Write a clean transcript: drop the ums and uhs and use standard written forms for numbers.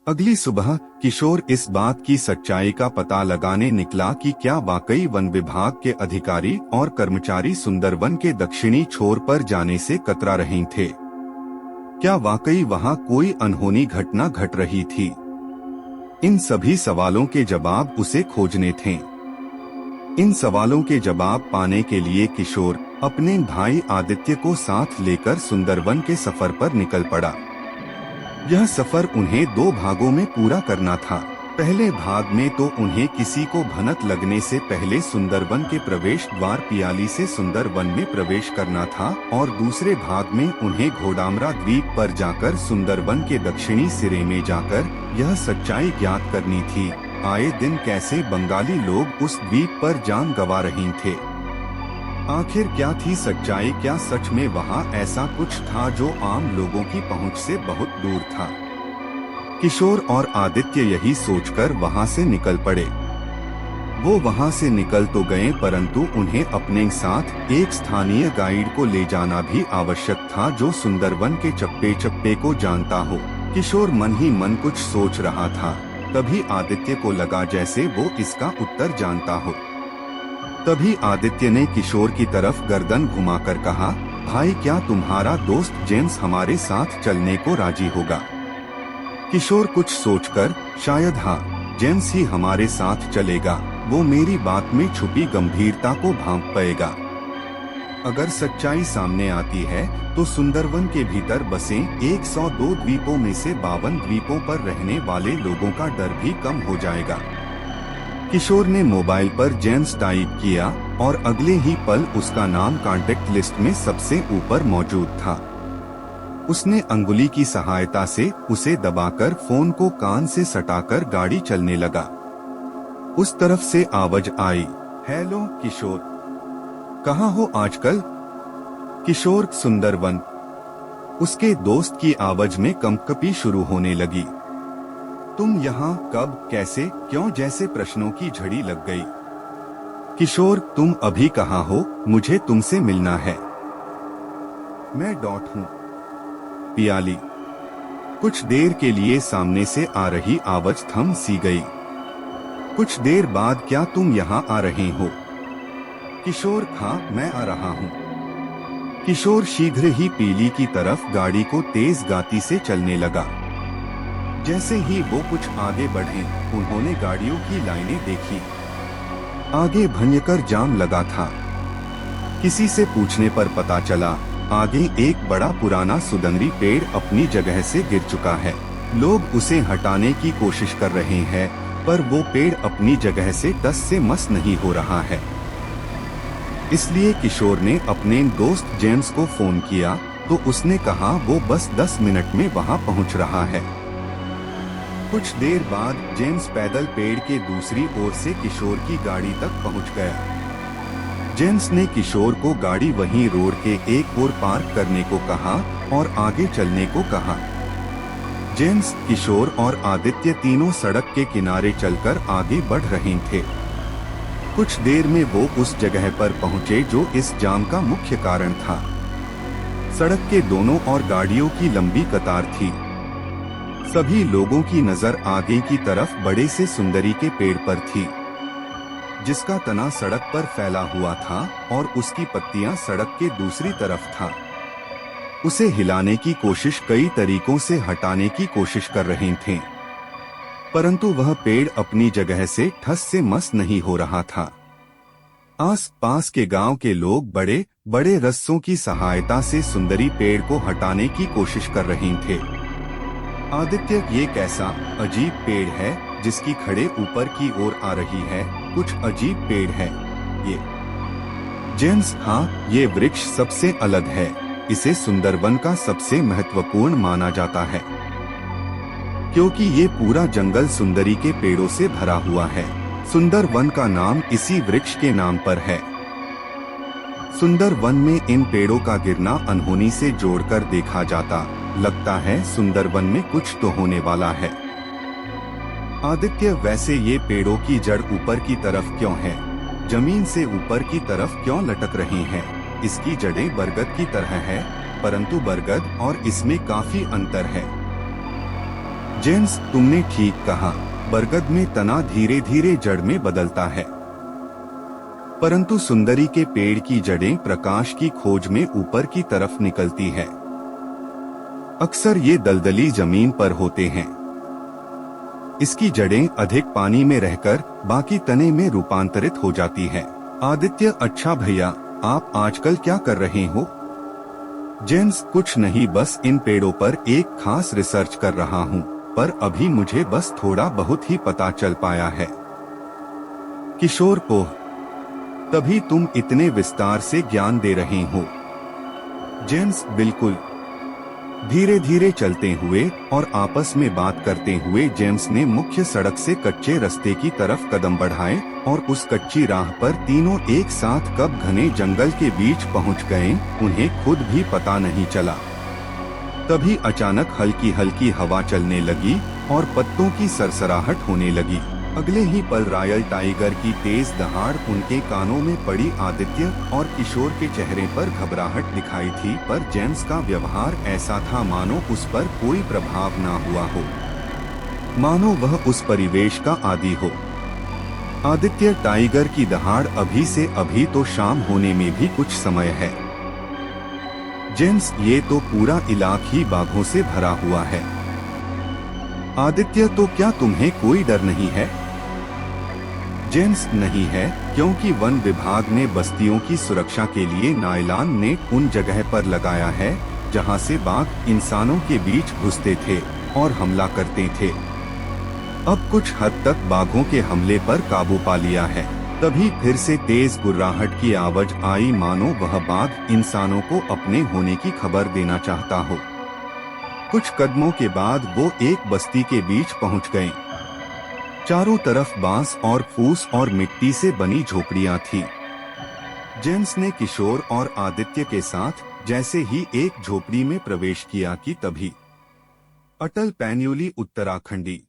अगली सुबह किशोर इस बात की सच्चाई का पता लगाने निकला कि क्या वाकई वन विभाग के अधिकारी और कर्मचारी सुंदरवन के दक्षिणी छोर पर जाने से कतरा रहे थे। क्या वाकई वहां कोई अनहोनी घटना घट रही थी? इन सभी सवालों के जवाब उसे खोजने थे। इन सवालों के जवाब पाने के लिए किशोर अपने भाई आदित्य को साथ लेकर सुंदरवन के सफर पर निकल पड़ा। यह सफर उन्हें 2 भागों में पूरा करना था। पहले भाग में तो उन्हें किसी को भनक लगने से पहले सुंदरवन के प्रवेश द्वार पियाली से सुंदरवन में प्रवेश करना था और दूसरे भाग में उन्हें घोडामरा द्वीप पर जाकर सुंदरवन के दक्षिणी सिरे में जाकर यह सच्चाई ज्ञात करनी थी, आए दिन कैसे बंगाली लोग उस द्वीप पर जान गंवा रहे थे। आखिर क्या थी सच्चाई? क्या सच में वहाँ ऐसा कुछ था जो आम लोगों की पहुँच से बहुत दूर था? किशोर और आदित्य यही सोचकर वहाँ से निकल पड़े। वो वहाँ से निकल तो गए, परंतु उन्हें अपने साथ एक स्थानीय गाइड को ले जाना भी आवश्यक था जो सुंदरवन के चप्पे चप्पे को जानता हो। किशोर मन ही मन कुछ सोच रहा था, तभी आदित्य को लगा जैसे वो इसका उत्तर जानता हो। तभी आदित्य ने किशोर की तरफ गर्दन घुमाकर कहा, भाई क्या तुम्हारा दोस्त जेम्स हमारे साथ चलने को राजी होगा? किशोर कुछ सोचकर, शायद हाँ, जेम्स ही हमारे साथ चलेगा, वो मेरी बात में छुपी गंभीरता को भांप पाएगा। अगर सच्चाई सामने आती है तो सुंदरवन के भीतर बसे 102 द्वीपों में से 52 द्वीपों पर रहने वाले लोगों का डर भी कम हो जाएगा। किशोर ने मोबाइल पर जेम्स टाइप किया और अगले ही पल उसका नाम कॉन्टेक्ट लिस्ट में सबसे ऊपर मौजूद था। उसने अंगुली की सहायता से उसे दबाकर फोन को कान से सटाकर गाड़ी चलने लगा। उस तरफ से आवाज आई, हेलो किशोर, कहाँ हो आजकल? किशोर, सुंदरवन। उसके दोस्त की आवाज में कंपकपी शुरू होने लगी। तुम यहाँ कब, कैसे, क्यों जैसे प्रश्नों की झड़ी लग गई। किशोर, तुम अभी कहाँ हो? मुझे तुमसे मिलना है। मैं डॉट हूँ। पियाली। कुछ देर के लिए सामने से आ रही आवाज थम सी गई। कुछ देर बाद, क्या तुम यहाँ आ रहे हो? किशोर, हाँ मैं आ रहा हूँ। किशोर शीघ्र ही पीली की तरफ गाड़ी को तेज गति से चलने लगा। जैसे ही वो कुछ आगे बढ़े, उन्होंने गाड़ियों की लाइनें देखी। आगे भयंकर जाम लगा था। किसी से पूछने पर पता चला, आगे एक बड़ा पुराना सुदंगरी पेड़ अपनी जगह से गिर चुका है। लोग उसे हटाने की कोशिश कर रहे हैं, पर वो पेड़ अपनी जगह से टस से मस नहीं हो रहा है। इसलिए किशोर ने अपने दोस्त जेम्स को फोन किया तो उसने कहा वो बस 10 मिनट में वहां पहुंच रहा है। कुछ देर बाद जेम्स पैदल पेड़ के दूसरी ओर से किशोर की गाड़ी तक पहुंच गया। जेम्स ने किशोर को गाड़ी वहीं रोड के एक ओर पार्क करने को कहा और आगे चलने को कहा। जेम्स, किशोर और आदित्य तीनों सड़क के किनारे चलकर आगे बढ़ रहे थे। कुछ देर में वो उस जगह पर पहुंचे जो इस जाम का मुख्य कारण था। सड़क के दोनों ओर गाड़ियों की लंबी कतार थी। सभी लोगों की नजर आगे की तरफ बड़े से सुंदरी के पेड़ पर थी, जिसका तना सड़क पर फैला हुआ था और उसकी पत्तियां सड़क के दूसरी तरफ था। उसे हिलाने की कोशिश, कई तरीकों से हटाने की कोशिश कर रहे थे, परंतु वह पेड़ अपनी जगह से ठस से मस नहीं हो रहा था। आस पास के गांव के लोग बड़े बड़े रस्सों की सहायता से सुंदरी पेड़ को हटाने की कोशिश कर रहे थे। आदित्य, ये कैसा अजीब पेड़ है जिसकी खड़े ऊपर की ओर आ रही है, कुछ अजीब पेड़ है ये। जेम्स, हाँ ये वृक्ष सबसे अलग है, इसे सुंदरवन का सबसे महत्वपूर्ण माना जाता है, क्योंकि ये पूरा जंगल सुंदरी के पेड़ों से भरा हुआ है। सुंदरवन का नाम इसी वृक्ष के नाम पर है। सुंदरवन में इन पेड़ों का गिरना अनहोनी से जोड़कर देखा जाता, लगता है सुंदरवन में कुछ तो होने वाला है। आदित्य, वैसे ये पेड़ों की जड़ ऊपर की तरफ क्यों है? जमीन से ऊपर की तरफ क्यों लटक रही हैं? इसकी जड़ें बरगद की तरह है, परंतु बरगद और इसमें काफी अंतर है। जेम्स, तुमने ठीक कहा, बरगद में तना धीरे धीरे जड़ में बदलता है, परंतु सुंदरी के पेड़ की जड़ें प्रकाश की खोज में ऊपर की तरफ निकलती है। अक्सर ये दलदली जमीन पर होते हैं। इसकी जड़ें अधिक पानी में रहकर बाकी तने में रूपांतरित हो जाती है। आदित्य, अच्छा भैया, आप आजकल क्या कर रहे हो? जेम्स, कुछ नहीं, बस इन पेड़ों पर एक खास रिसर्च कर रहा हूँ, पर अभी मुझे बस थोड़ा बहुत ही पता चल पाया है। किशोर, ओह, तभी तुम इतने विस्तार से ज्ञान दे रहे हो। जेम्स, बिल्कुल। धीरे धीरे चलते हुए और आपस में बात करते हुए जेम्स ने मुख्य सड़क से कच्चे रास्ते की तरफ कदम बढ़ाए और उस कच्ची राह पर तीनों एक साथ कब घने जंगल के बीच पहुंच गए, उन्हें खुद भी पता नहीं चला। तभी अचानक हल्की हल्की हवा चलने लगी और पत्तों की सरसराहट होने लगी। अगले ही पल रॉयल टाइगर की तेज दहाड़ उनके कानों में पड़ी। आदित्य और किशोर के चेहरे पर घबराहट दिखाई थी, पर जेम्स का व्यवहार ऐसा था मानो उस पर कोई प्रभाव ना हुआ हो, मानो वह उस परिवेश का आदी हो। आदित्य, टाइगर की दहाड़ अभी से अभी तो शाम होने में भी कुछ समय है। जेम्स, ये तो पूरा इलाका ही बाघों से भरा हुआ है। आदित्य, तो क्या तुम्हें कोई डर नहीं है? जेम्स, नहीं है, क्योंकि वन विभाग ने बस्तियों की सुरक्षा के लिए नायलॉन नेट उन जगह पर लगाया है जहां से बाघ इंसानों के बीच घुसते थे और हमला करते थे। अब कुछ हद तक बाघों के हमले पर काबू पा लिया है। तभी फिर से तेज गुर्राहट की आवाज आई, मानो वह बाघ इंसानों को अपने होने की खबर देना चाहता हो। कुछ कदमों के बाद वो एक बस्ती के बीच पहुंच गए। चारों तरफ बांस और फूस और मिट्टी से बनी झोपड़ियां थी। जेम्स ने किशोर और आदित्य के साथ जैसे ही एक झोपड़ी में प्रवेश किया कि तभी अटल पैन्योली उत्तराखंडी